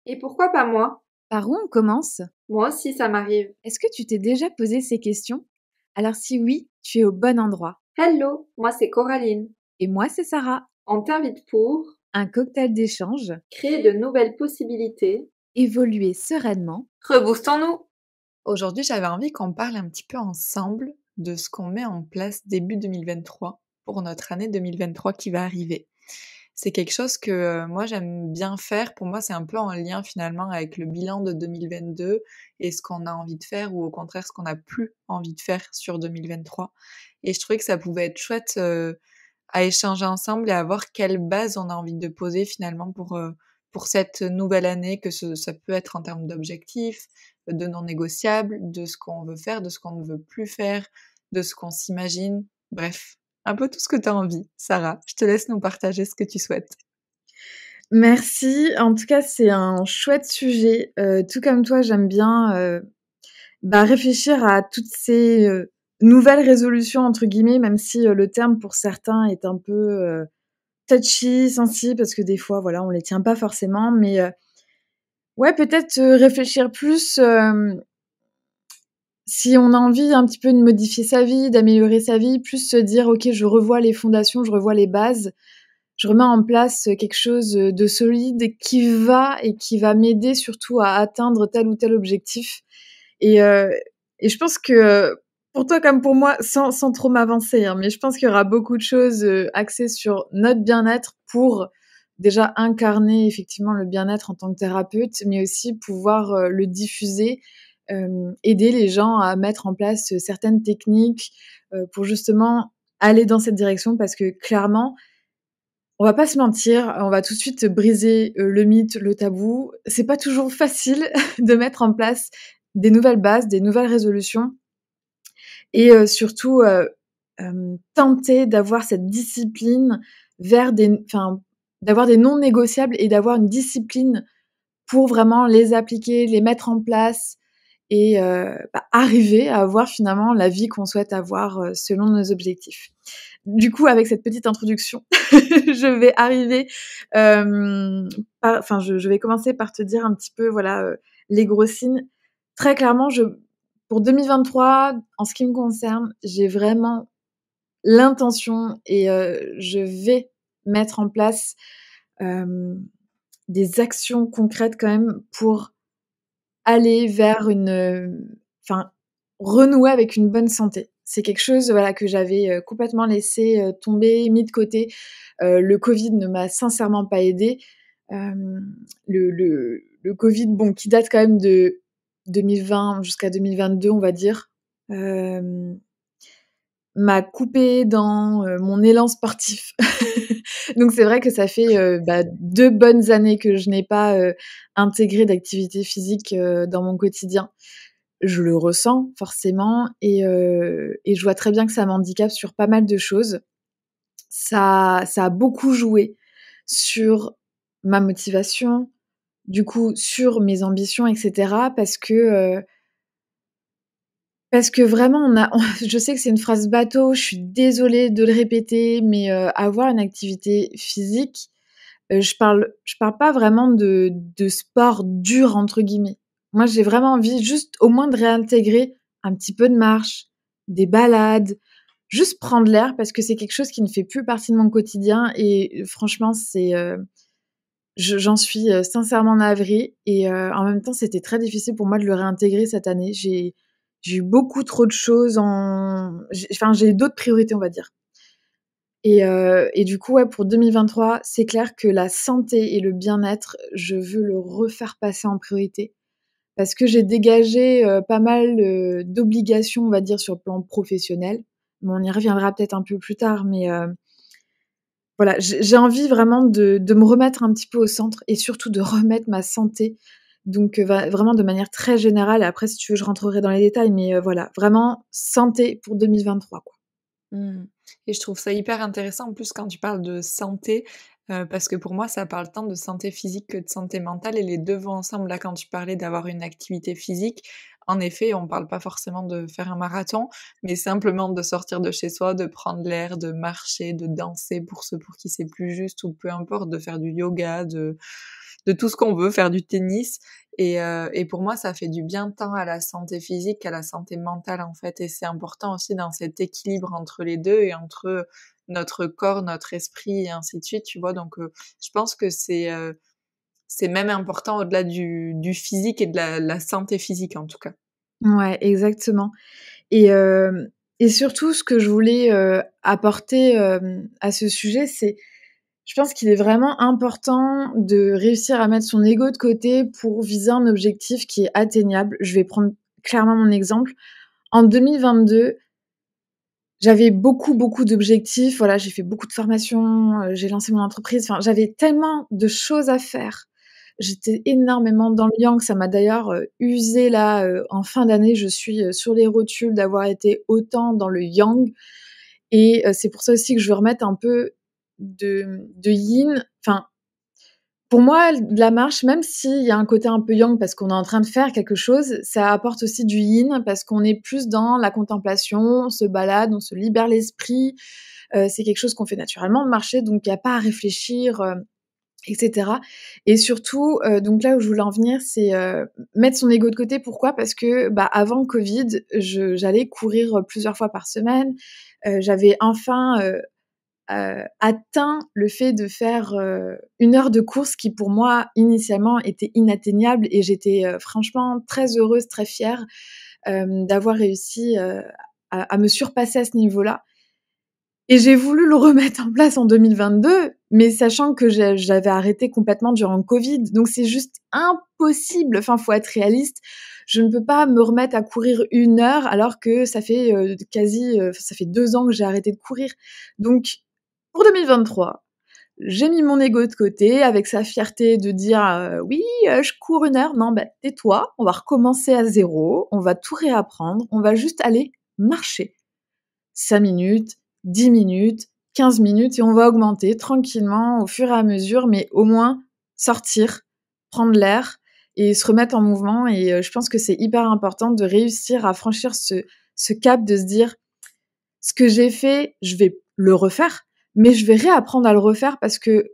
Et pourquoi pas moi? Par où on commence? Moi aussi, ça m'arrive. Est-ce que tu t'es déjà posé ces questions? Alors si oui, tu es au bon endroit. Hello, moi c'est Coraline. Et moi, c'est Sarah. On t'invite pour Un cocktail d'échange, créer de nouvelles possibilités. évoluer sereinement. Reboostons-nous! Aujourd'hui, j'avais envie qu'on parle un petit peu ensemble de ce qu'on met en place début 2023 pour notre année 2023 qui va arriver. C'est quelque chose que moi j'aime bien faire. Pour moi, c'est un peu en lien finalement avec le bilan de 2022 et ce qu'on a envie de faire ou au contraire ce qu'on n'a plus envie de faire sur 2023. Et je trouvais que ça pouvait être chouette à échanger ensemble et à voir quelle base on a envie de poser finalement pour cette nouvelle année, ça peut être en termes d'objectifs, de non négociables, de ce qu'on veut faire, de ce qu'on ne veut plus faire, de ce qu'on s'imagine. Bref, un peu tout ce que tu as envie. Sarah, je te laisse nous partager ce que tu souhaites. Merci. En tout cas, c'est un chouette sujet. Tout comme toi, j'aime bien réfléchir à toutes ces nouvelles résolutions, entre guillemets, même si le terme pour certains est un peu touchy, sensible, parce que des fois, voilà, on les tient pas forcément. Mais ouais, peut-être réfléchir plus si on a envie un petit peu de modifier sa vie, d'améliorer sa vie, plus se dire: «OK, je revois les fondations, je revois les bases, je remets en place quelque chose de solide qui va m'aider surtout à atteindre tel ou tel objectif». Et et je pense que, pour toi comme pour moi, sans trop m'avancer, hein, mais je pense qu'il y aura beaucoup de choses, axées sur notre bien-être pour déjà incarner effectivement le bien-être en tant que thérapeute, mais aussi pouvoir, le diffuser, aider les gens à mettre en place, certaines techniques, pour justement aller dans cette direction. Parce que clairement, on va pas se mentir, on va tout de suite briser, le mythe, le tabou. C'est pas toujours facile de mettre en place des nouvelles bases, des nouvelles résolutions et surtout, tenter d'avoir cette discipline vers d'avoir des non négociables et d'avoir une discipline pour vraiment les appliquer, les mettre en place et arriver à avoir finalement la vie qu'on souhaite avoir, selon nos objectifs. Du coup, avec cette petite introduction, je vais arriver, je vais commencer par te dire un petit peu, voilà, les gros signes. Très clairement, pour 2023, en ce qui me concerne, j'ai vraiment l'intention et je vais mettre en place, des actions concrètes quand même pour aller vers renouer avec une bonne santé. C'est quelque chose, voilà, que j'avais, complètement laissé, tomber, mis de côté. Le Covid ne m'a sincèrement pas aidée. Le Covid, bon, qui date quand même de 2020 jusqu'à 2022, on va dire, m'a coupée dans, mon élan sportif. Donc c'est vrai que ça fait, 2 bonnes années que je n'ai pas, intégré d'activité physique, dans mon quotidien. Je le ressens forcément et je vois très bien que ça m'handicape sur pas mal de choses. Ça a beaucoup joué sur ma motivation, du coup sur mes ambitions et cetera parce que vraiment je sais que c'est une phrase bateau, je suis désolée de le répéter, mais avoir une activité physique, je parle pas vraiment de «sport dur» entre guillemets. Moi, j'ai vraiment envie juste au moins de réintégrer un petit peu de marche, des balades, juste prendre l'air parce que c'est quelque chose qui ne fait plus partie de mon quotidien et franchement, j'en suis, sincèrement navrée et en même temps, c'était très difficile pour moi de le réintégrer cette année. J'ai eu beaucoup trop de choses j'ai d'autres priorités, on va dire. Et du coup, ouais, pour 2023, c'est clair que la santé et le bien-être, je veux le refaire passer en priorité. Parce que j'ai dégagé, pas mal, d'obligations, on va dire, sur le plan professionnel. Mais on y reviendra peut-être un peu plus tard, mais voilà, j'ai envie vraiment de me remettre un petit peu au centre et surtout de remettre ma santé. Donc vraiment de manière très générale et après si tu veux je rentrerai dans les détails, mais voilà, vraiment santé pour 2023, quoi. Mmh. Et je trouve ça hyper intéressant en plus quand tu parles de santé, parce que pour moi ça parle tant de santé physique que de santé mentale et les 2 vont ensemble. Là, quand tu parlais d'avoir une activité physique, en effet, on parle pas forcément de faire un marathon, mais simplement de sortir de chez soi, de prendre l'air, de marcher, de danser pour ceux pour qui c'est plus juste ou peu importe, de faire du yoga, de tout ce qu'on veut, faire du tennis. Et pour moi, ça fait du bien tant à la santé physique qu'à la santé mentale, en fait. Et c'est important aussi dans cet équilibre entre les deux et entre notre corps, notre esprit et ainsi de suite, tu vois. Donc, je pense que c'est même important au-delà du physique et de la santé physique, en tout cas. Ouais, exactement. Et, et surtout, ce que je voulais apporter à ce sujet, c'est, je pense qu'il est vraiment important de réussir à mettre son ego de côté pour viser un objectif qui est atteignable. Je vais prendre clairement mon exemple. En 2022, j'avais beaucoup d'objectifs. Voilà, j'ai fait beaucoup de formations, j'ai lancé mon entreprise. Enfin, j'avais tellement de choses à faire. J'étais énormément dans le yang. Ça m'a d'ailleurs usée là en fin d'année. Je suis sur les rotules d'avoir été autant dans le yang. Et c'est pour ça aussi que je veux remettre un peu de yin. Enfin, pour moi, la marche, même s'il y a un côté un peu yang parce qu'on est en train de faire quelque chose, ça apporte aussi du yin parce qu'on est plus dans la contemplation, on se balade, on se libère l'esprit. C'est quelque chose qu'on fait naturellement de marcher, donc il n'y a pas à réfléchir, etc. Et surtout, donc là où je voulais en venir, c'est mettre son ego de côté. Pourquoi ? Parce que avant le Covid, j'allais courir plusieurs fois par semaine. J'avais enfin atteint le fait de faire 1 heure de course qui pour moi initialement était inatteignable et j'étais franchement très heureuse, très fière d'avoir réussi à me surpasser à ce niveau-là. Et j'ai voulu le remettre en place en 2022, mais sachant que j'avais arrêté complètement durant le Covid. Donc c'est juste impossible. Enfin, faut être réaliste. Je ne peux pas me remettre à courir 1 heure alors que ça fait ça fait 2 ans que j'ai arrêté de courir. Donc pour 2023, j'ai mis mon ego de côté avec sa fierté de dire oui, je cours 1 heure. Non, tais-toi, on va recommencer à zéro, on va tout réapprendre, on va juste aller marcher. 5 minutes, 10 minutes, 15 minutes et on va augmenter tranquillement au fur et à mesure, mais au moins sortir, prendre l'air et se remettre en mouvement. Et je pense que c'est hyper important de réussir à franchir ce cap de se dire ce que j'ai fait, je vais le refaire, mais je vais réapprendre à le refaire parce que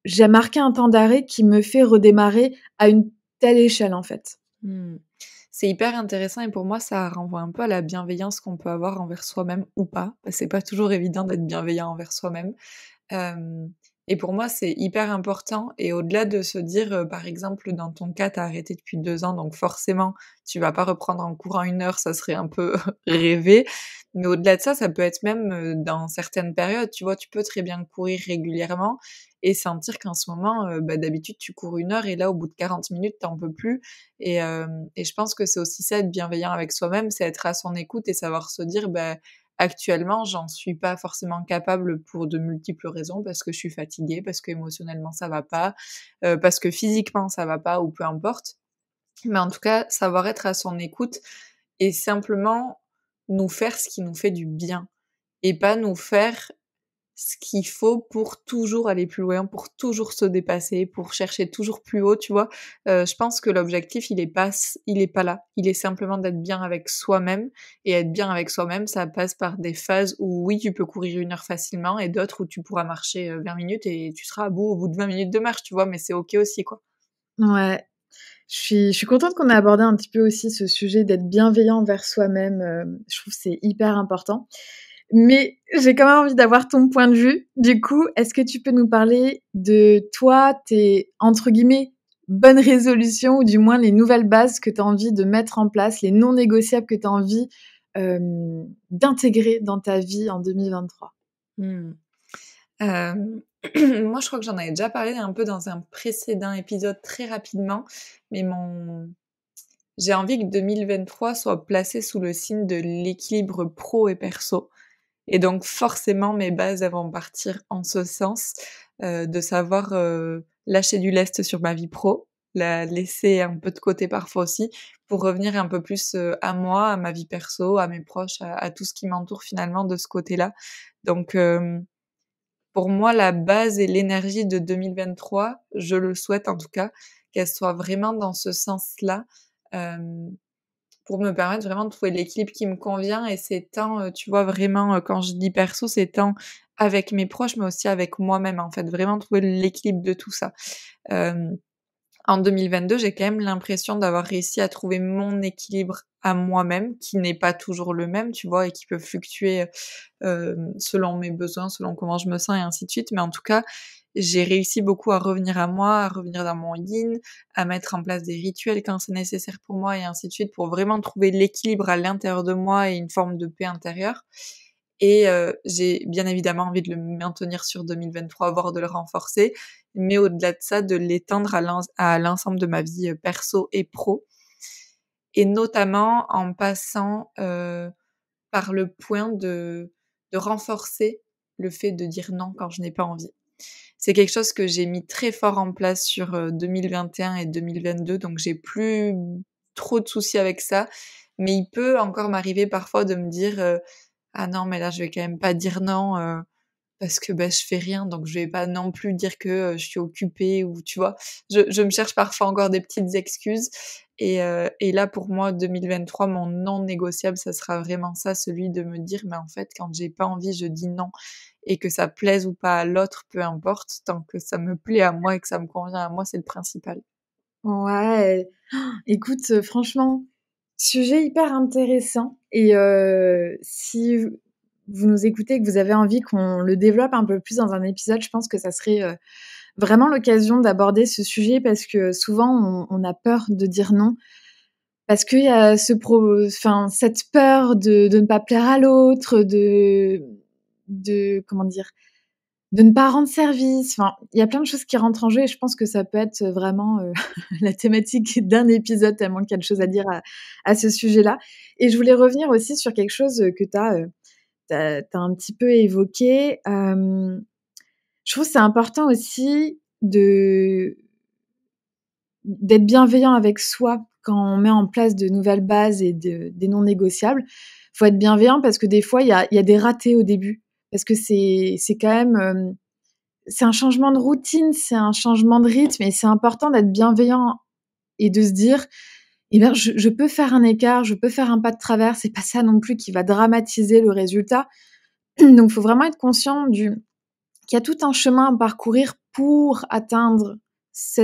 j'ai marqué un temps d'arrêt qui me fait redémarrer à une telle échelle, en fait. C'est hyper intéressant et pour moi, ça renvoie un peu à la bienveillance qu'on peut avoir envers soi-même ou pas. C'est pas toujours évident d'être bienveillant envers soi-même. Et pour moi, c'est hyper important et au-delà de se dire, par exemple, dans ton cas, tu as arrêté depuis 2 ans, donc forcément, tu vas pas reprendre en courant 1 heure, ça serait un peu rêvé. Mais au-delà de ça, ça peut être même, dans certaines périodes, tu vois? Tu peux très bien courir régulièrement et sentir qu'en ce moment, d'habitude, tu cours 1 heure et là, au bout de 40 minutes, tu en peux plus et je pense que c'est aussi ça, être bienveillant avec soi-même, c'est être à son écoute et savoir se dire: actuellement, j'en suis pas forcément capable pour de multiples raisons, parce que je suis fatiguée, parce qu'émotionnellement ça va pas, parce que physiquement ça va pas ou peu importe. Mais en tout cas, savoir être à son écoute et simplement nous faire ce qui nous fait du bien et pas nous faire ce qu'il faut pour toujours aller plus loin, pour toujours se dépasser, pour chercher toujours plus haut, tu vois? Je pense que l'objectif, il est pas là. Il est simplement d'être bien avec soi-même et être bien avec soi-même, ça passe par des phases où oui, tu peux courir 1 heure facilement et d'autres où tu pourras marcher, 20 minutes et tu seras à bout au bout de 20 minutes de marche, tu vois? Mais c'est OK aussi, quoi. Ouais. Je suis contente qu'on ait abordé un petit peu aussi ce sujet d'être bienveillant envers soi-même, je trouve que c'est hyper important. Mais j'ai quand même envie d'avoir ton point de vue. Du coup, est-ce que tu peux nous parler de toi, tes, entre guillemets, «bonnes résolutions» ou du moins les nouvelles bases que tu as envie de mettre en place, les non négociables que tu as envie, d'intégrer dans ta vie en 2023? Mmh. Moi, je crois que j'en avais déjà parlé un peu dans un précédent épisode très rapidement, mais j'ai envie que 2023 soit placé sous le signe de l'équilibre pro et perso. Et donc forcément, mes bases, elles vont partir en ce sens, de savoir, lâcher du lest sur ma vie pro, la laisser un peu de côté parfois aussi, pour revenir un peu plus, à moi, à ma vie perso, à mes proches, à tout ce qui m'entoure finalement de ce côté-là. Donc pour moi, la base et l'énergie de 2023, je le souhaite en tout cas, qu'elle soit vraiment dans ce sens-là, hem, pour me permettre vraiment de trouver l'équilibre qui me convient et c'est tant, tu vois, vraiment, quand je dis perso, c'est tant avec mes proches, mais aussi avec moi-même, en fait, vraiment trouver l'équilibre de tout ça. Hem En 2022, j'ai quand même l'impression d'avoir réussi à trouver mon équilibre à moi-même, qui n'est pas toujours le même, tu vois? Et qui peut fluctuer, selon mes besoins, selon comment je me sens et ainsi de suite. Mais en tout cas, j'ai réussi beaucoup à revenir à moi, à revenir dans mon yin, à mettre en place des rituels quand c'est nécessaire pour moi et ainsi de suite, pour vraiment trouver l'équilibre à l'intérieur de moi et une forme de paix intérieure. Et j'ai bien évidemment envie de le maintenir sur 2023, voire de le renforcer, mais au-delà de ça, de l'étendre à l'ensemble de ma vie, perso et pro, et notamment en passant, par le point de renforcer le fait de dire non quand je n'ai pas envie. C'est quelque chose que j'ai mis très fort en place sur, 2021 et 2022, donc j'ai plus trop de soucis avec ça, mais il peut encore m'arriver parfois de me dire, «Ah non, mais là, je vais quand même pas dire non, parce que, bah, je fais rien, donc je vais pas non plus dire que, je suis occupée» ou tu vois? Je me cherche parfois encore des petites excuses, et là, pour moi, 2023, mon non négociable, ça sera vraiment ça, celui de me dire: «Mais en fait, quand j'ai pas envie, je dis non», et que ça plaise ou pas à l'autre, peu importe, tant que ça me plaît à moi et que ça me convient à moi, c'est le principal. Ouais, écoute, franchement, sujet hyper intéressant et si vous nous écoutez et que vous avez envie qu'on le développe un peu plus dans un épisode, je pense que ça serait, vraiment l'occasion d'aborder ce sujet parce que souvent on a peur de dire non. Parce qu'il y a cette peur de ne pas plaire à l'autre, de comment dire? De ne pas rendre service. Enfin, il y a plein de choses qui rentrent en jeu et je pense que ça peut être vraiment, la thématique d'un épisode tellement qu'il y a de choses à dire à ce sujet-là. Et je voulais revenir aussi sur quelque chose, que tu un petit peu évoqué. Je trouve que c'est important aussi d'être bienveillant avec soi quand on met en place de nouvelles bases et des non négociables. Faut être bienveillant parce que des fois, il y a des ratés au début. Parce que c'est quand même, c'est un changement de routine, c'est un changement de rythme et c'est important d'être bienveillant et de se dire: «Eh bien, je peux faire un écart, je peux faire un pas de travers, c'est pas ça non plus qui va dramatiser le résultat». Donc il faut vraiment être conscient qu'il y a tout un chemin à parcourir pour atteindre ces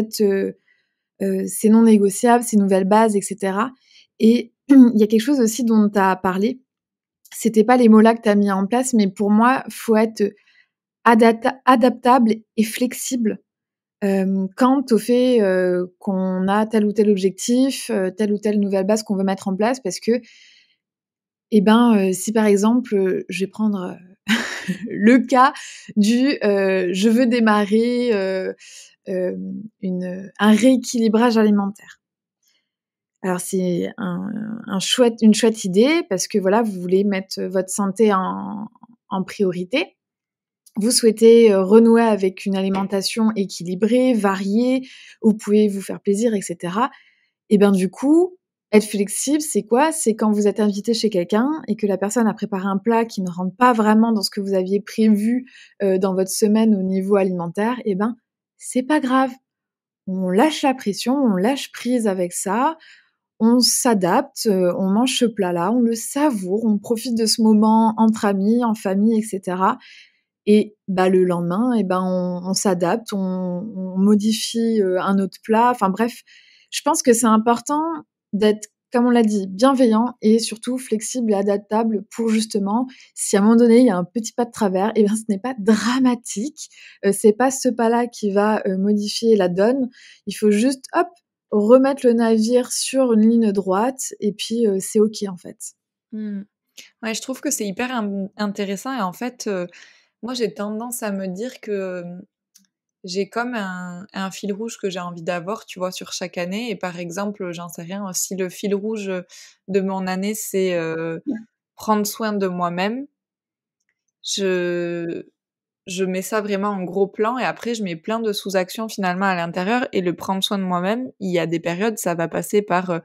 non négociables, ces nouvelles bases et cetera. Et il y a quelque chose aussi dont tu as parlé, c'était pas les mots-là que tu as mis en place, mais pour moi, faut être adaptable et flexible, quant au fait, qu'on a tel ou tel objectif, telle ou telle nouvelle base qu'on veut mettre en place parce que, eh ben, si par exemple, je vais prendre, le cas je veux démarrer, un rééquilibrage alimentaire. Alors c'est une chouette idée parce que voilà, vous voulez mettre votre santé en priorité. Vous souhaitez, renouer avec une alimentation équilibrée, variée, où vous pouvez vous faire plaisir et cetera. Et ben, du coup, être flexible, c'est quoi? C'est quand vous êtes invité chez quelqu'un et que la personne a préparé un plat qui ne rentre pas vraiment dans ce que vous aviez prévu, dans votre semaine au niveau alimentaire, et ben, c'est pas grave. On lâche la pression, on lâche prise avec ça, on s'adapte, on mange ce plat-là, on le savoure, on profite de ce moment entre amis, en famille et cetera. Et bah, le lendemain, et ben, on s'adapte, on modifie, un autre plat. Enfin bref, je pense que c'est important d'être, comme on l'a dit, bienveillant et surtout flexible et adaptable pour justement, si à un moment donné, il y a un petit pas de travers, et ben, ce n'est pas dramatique. C'est pas ce pas-là qui va, modifier la donne. Il faut juste, hop, remettre le navire sur une ligne droite et puis, c'est OK, en fait. Mmh. Ouais, je trouve que c'est hyper intéressant, et en fait, moi, j'ai tendance à me dire que, j'ai comme un fil rouge que j'ai envie d'avoir, tu vois, sur chaque année, et par exemple, j'en sais rien, si le fil rouge, de mon année, c'est, prendre soin de moi-même, je je mets ça vraiment en gros plan, et après je mets plein de sous-actions finalement à l'intérieur, et le prendre soin de moi-même, il y a des périodes, ça va passer par,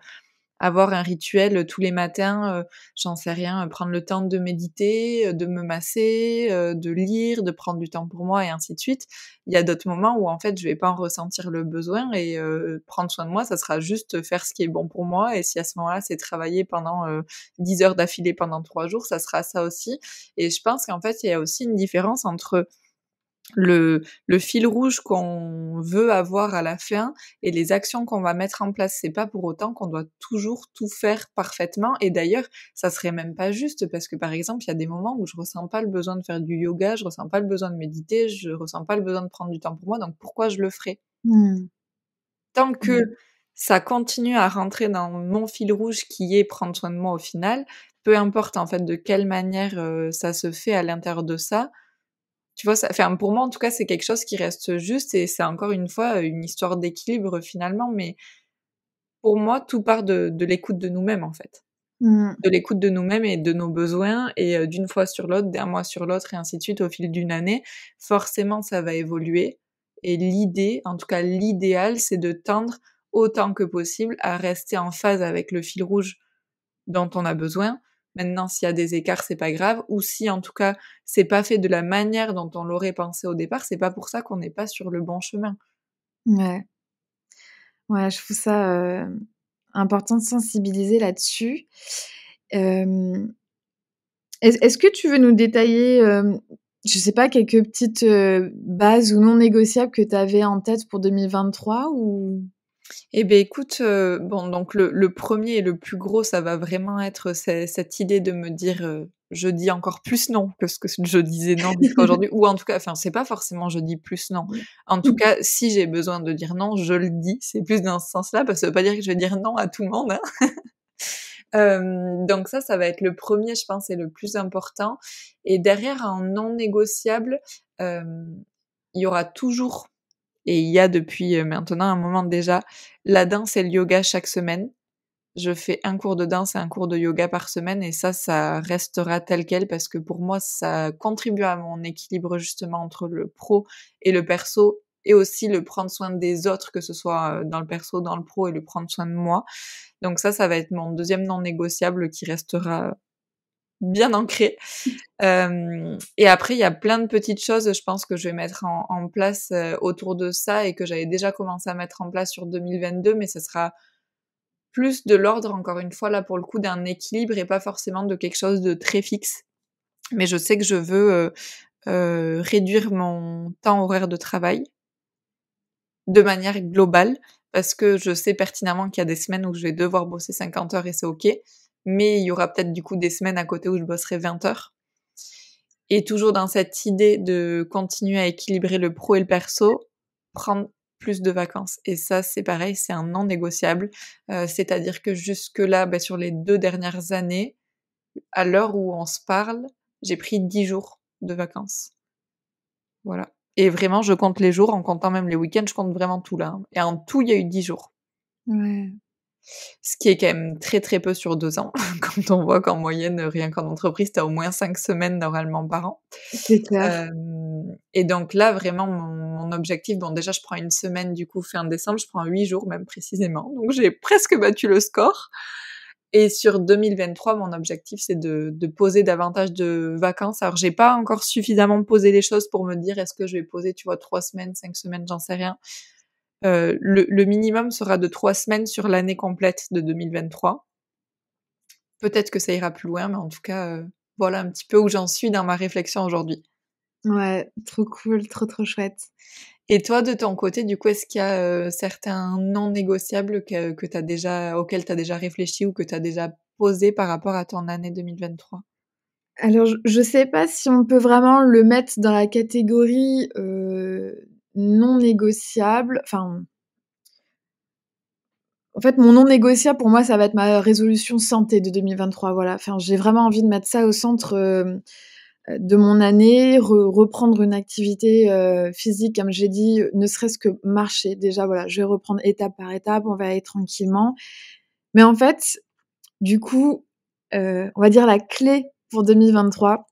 avoir un rituel, tous les matins, j'en sais rien, prendre le temps de méditer, de me masser, de lire, de prendre du temps pour moi et ainsi de suite. Il y a d'autres moments où en fait je vais pas en ressentir le besoin, et prendre soin de moi, ça sera juste faire ce qui est bon pour moi, et si à ce moment-là c'est travailler pendant, 10 heures d'affilée pendant 3 jours, ça sera ça aussi. Et je pense qu'en fait il y a aussi une différence entre le fil rouge qu'on veut avoir à la fin et les actions qu'on va mettre en place. C'est pas pour autant qu'on doit toujours tout faire parfaitement. Et d'ailleurs, ça serait même pas juste parce que par exemple, il y a des moments où je ressens pas le besoin de faire du yoga, je ressens pas le besoin de méditer, je ressens pas le besoin de prendre du temps pour moi. Donc pourquoi je le ferais? Tant que ça continue à rentrer dans mon fil rouge qui est prendre soin de moi au final, peu importe en fait de quelle manière ça se fait à l'intérieur de ça, tu vois, enfin, pour moi, en tout cas, c'est quelque chose qui reste juste et c'est encore une fois une histoire d'équilibre finalement. Mais pour moi, tout part de l'écoute de nous-mêmes, en fait. De l'écoute de nous-mêmes et de nos besoins et d'une fois sur l'autre, d'un mois sur l'autre et ainsi de suite au fil d'une année. Forcément, ça va évoluer et l'idée, en tout cas l'idéal, c'est de tendre autant que possible à rester en phase avec le fil rouge dont on a besoin. Maintenant, s'il y a des écarts, c'est pas grave. Ou si, en tout cas, c'est pas fait de la manière dont on l'aurait pensé au départ, c'est pas pour ça qu'on n'est pas sur le bon chemin. Ouais. Ouais, je trouve ça important de sensibiliser là-dessus. Est-ce que tu veux nous détailler, je sais pas, quelques petites bases ou non négociables que tu avais en tête pour 2023 ou? Eh ben écoute, bon donc le 1er et le plus gros, ça va vraiment être cette idée de me dire, je dis encore plus non que ce que je disais non jusqu'à aujourd'hui ou en tout cas, enfin c'est pas forcément je dis plus non. En tout cas, si j'ai besoin de dire non, je le dis. C'est plus dans ce sens-là, parce que ça veut pas dire que je vais dire non à tout le monde, hein. Donc ça va être le 1er, je pense, et le plus important. Et derrière, en non négociable, il y aura toujours et il y a depuis maintenant un moment déjà, la danse et le yoga chaque semaine. Je fais un cours de danse et un cours de yoga par semaine et ça restera tel quel parce que pour moi, ça contribue à mon équilibre justement entre le pro et le perso et aussi le prendre soin des autres, que ce soit dans le perso, dans le pro et le prendre soin de moi. Donc ça va être mon 2e non négociable qui restera bien ancré. Et après, il y a plein de petites choses, je pense, que je vais mettre en place autour de ça et que j'avais déjà commencé à mettre en place sur 2022, mais ce sera plus de l'ordre, encore une fois, là, pour le coup, d'un équilibre et pas forcément de quelque chose de très fixe. Mais je sais que je veux réduire mon temps horaire de travail de manière globale, parce que je sais pertinemment qu'il y a des semaines où je vais devoir bosser 50 heures et c'est OK, mais il y aura peut-être du coup des semaines à côté où je bosserai 20 heures. Et toujours dans cette idée de continuer à équilibrer le pro et le perso, prendre plus de vacances. Et ça, c'est pareil, c'est un non négociable. C'est-à-dire que jusque-là, sur les 2 dernières années, à l'heure où on se parle, j'ai pris 10 jours de vacances. Voilà. Et vraiment, je compte les jours, en comptant même les week-ends, je compte vraiment tout là. Et en tout, il y a eu 10 jours. Ouais. Ce qui est quand même très très peu sur 2 ans, quand on voit qu'en moyenne, rien qu'en entreprise, t'as au moins 5 semaines normalement par an. C'est clair. Et donc là, vraiment, mon objectif, bon déjà, je prends une semaine du coup fin décembre, je prends 8 jours même précisément, donc j'ai presque battu le score. Et sur 2023, mon objectif, c'est de poser davantage de vacances. Alors, j'ai pas encore suffisamment posé les choses pour me dire est-ce que je vais poser, tu vois, 3 semaines, 5 semaines, j'en sais rien. Le minimum sera de 3 semaines sur l'année complète de 2023. Peut-être que ça ira plus loin, mais en tout cas, voilà un petit peu où j'en suis dans ma réflexion aujourd'hui. Ouais, trop cool, trop, trop chouette. Et toi, de ton côté, du coup, est-ce qu'il y a certains non négociables auxquels tu as déjà réfléchi ou que tu as déjà posé par rapport à ton année 2023? Alors je sais pas si on peut vraiment le mettre dans la catégorie non négociable. Enfin, en fait, mon non négociable pour moi, ça va être ma résolution santé de 2023, voilà. Enfin, j'ai vraiment envie de mettre ça au centre de mon année, reprendre une activité physique, comme j'ai dit, ne serait-ce que marcher. Déjà, voilà, je vais reprendre étape par étape, on va aller tranquillement. Mais en fait, du coup, on va dire la clé pour 2023,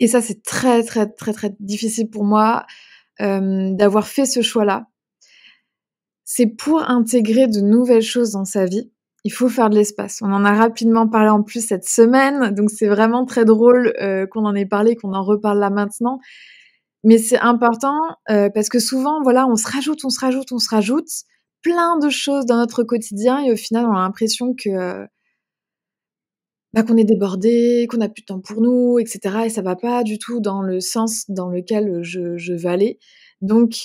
et ça, c'est très, très, très, très difficile pour moi d'avoir fait ce choix-là. C'est pour intégrer de nouvelles choses dans sa vie, il faut faire de l'espace. On en a rapidement parlé en plus cette semaine, donc c'est vraiment très drôle qu'on en ait parlé, qu'on en reparle là maintenant. Mais c'est important parce que souvent, voilà, on se rajoute plein de choses dans notre quotidien et au final, on a l'impression que qu'on est débordé, qu'on n'a plus de temps pour nous, etc. Et ça va pas du tout dans le sens dans lequel je veux aller. Donc,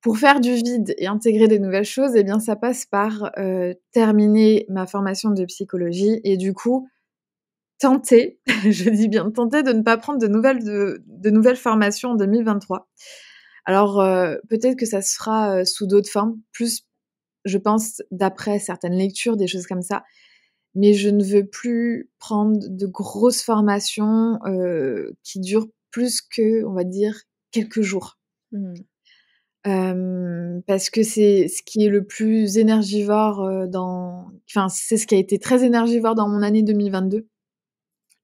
pour faire du vide et intégrer des nouvelles choses, eh bien, ça passe par terminer ma formation de psychologie et du coup, tenter, je dis bien tenter de ne pas prendre de nouvelles formations en 2023. Alors, peut-être que ça se fera sous d'autres formes, plus, je pense, d'après certaines lectures, des choses comme ça. Mais je ne veux plus prendre de grosses formations qui durent plus que, on va dire, quelques jours. Parce que c'est ce qui est le plus énergivore c'est ce qui a été très énergivore dans mon année 2022.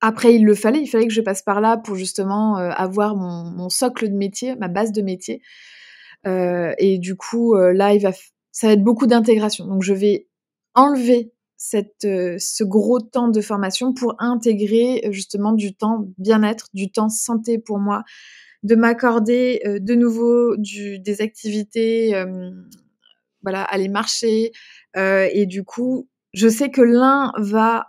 Après, il fallait que je passe par là pour justement avoir mon socle de métier, ma base de métier. Et du coup, là, ça va être beaucoup d'intégration. Donc, je vais enlever ce gros temps de formation pour intégrer justement du temps bien-être, du temps santé pour moi, de m'accorder de nouveau des activités, voilà, aller marcher. Et du coup, je sais que l'un va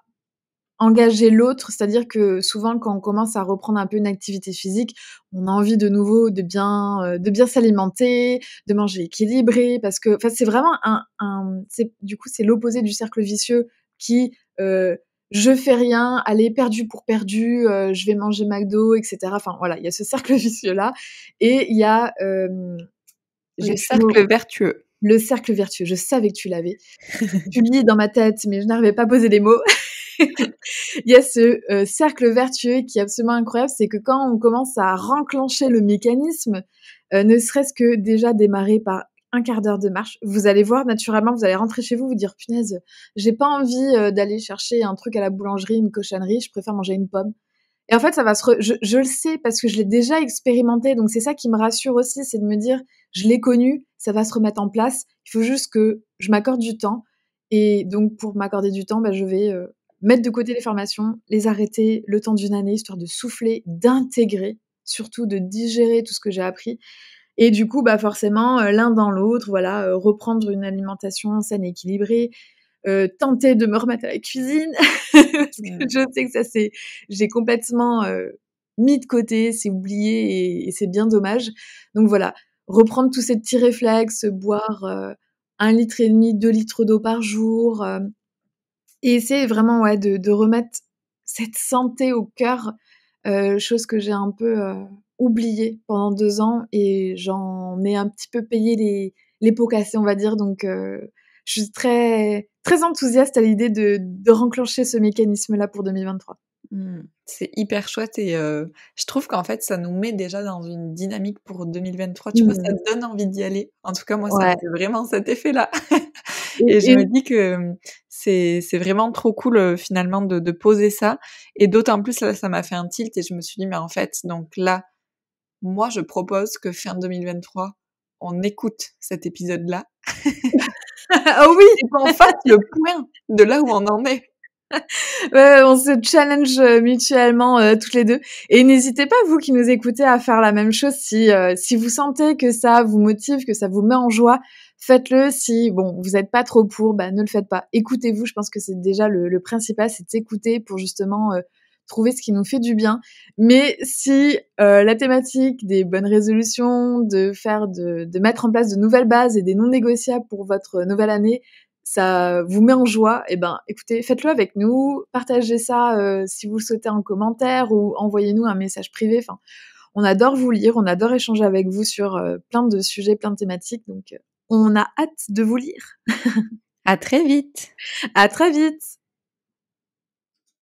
engager l'autre, c'est-à-dire que souvent quand on commence à reprendre un peu une activité physique, on a envie de nouveau de bien s'alimenter, de manger équilibré, parce que c'est vraiment c'est l'opposé du cercle vicieux qui je fais rien, allez, perdu pour perdu, je vais manger McDo, etc. Enfin voilà, il y a ce cercle vicieux là, et il y a le cercle vertueux. Le cercle vertueux. Je savais que tu l'avais. Tu le lis dans ma tête, mais je n'arrivais pas à poser les mots. Il y a ce cercle vertueux qui est absolument incroyable, c'est que quand on commence à renclencher le mécanisme, ne serait-ce que déjà démarrer par un quart d'heure de marche, vous allez voir naturellement, vous allez rentrer chez vous, vous dire punaise, j'ai pas envie d'aller chercher un truc à la boulangerie, une cochonnerie, je préfère manger une pomme. Et en fait, ça va je le sais parce que je l'ai déjà expérimenté, donc c'est ça qui me rassure aussi, c'est de me dire je l'ai connu, ça va se remettre en place, il faut juste que je m'accorde du temps. Et donc pour m'accorder du temps, je vais mettre de côté les formations, les arrêter le temps d'une année, histoire de souffler, d'intégrer, surtout de digérer tout ce que j'ai appris. Et du coup, forcément, l'un dans l'autre, voilà, reprendre une alimentation saine et équilibrée, tenter de me remettre à la cuisine, parce que je sais que j'ai complètement mis de côté, c'est oublié et c'est bien dommage. Donc voilà, reprendre tous ces petits réflexes, boire 1,5 litre, 2 litres d'eau par jour, et essayer vraiment de remettre cette santé au cœur, chose que j'ai un peu oubliée pendant 2 ans et j'en ai un petit peu payé les pots cassés, on va dire. Donc je suis très, très enthousiaste à l'idée de renclencher ce mécanisme-là pour 2023. C'est hyper chouette et je trouve qu'en fait, ça nous met déjà dans une dynamique pour 2023. Tu vois, ça te donne envie d'y aller. En tout cas, moi, ça me fait vraiment cet effet-là. Et je me dis que c'est vraiment trop cool finalement de poser ça. Et d'autant plus, là, ça m'a fait un tilt et je me suis dit, mais en fait, donc là, moi, je propose que fin 2023, on écoute cet épisode-là. Oh oui, et qu'on fasse le point de là où on en est. On se challenge mutuellement toutes les deux. Et n'hésitez pas, vous qui nous écoutez, à faire la même chose si vous sentez que ça vous motive, que ça vous met en joie. Faites-le. Si vous n'êtes pas trop pour, ne le faites pas. Écoutez-vous. Je pense que c'est déjà le principal, c'est de s'écouter pour justement trouver ce qui nous fait du bien. Mais si la thématique des bonnes résolutions, de mettre en place de nouvelles bases et des non négociables pour votre nouvelle année, ça vous met en joie, écoutez, faites-le avec nous, partagez ça si vous le souhaitez en commentaire ou envoyez-nous un message privé. Enfin, on adore vous lire, on adore échanger avec vous sur plein de sujets, plein de thématiques, donc on a hâte de vous lire. À très vite. À très vite.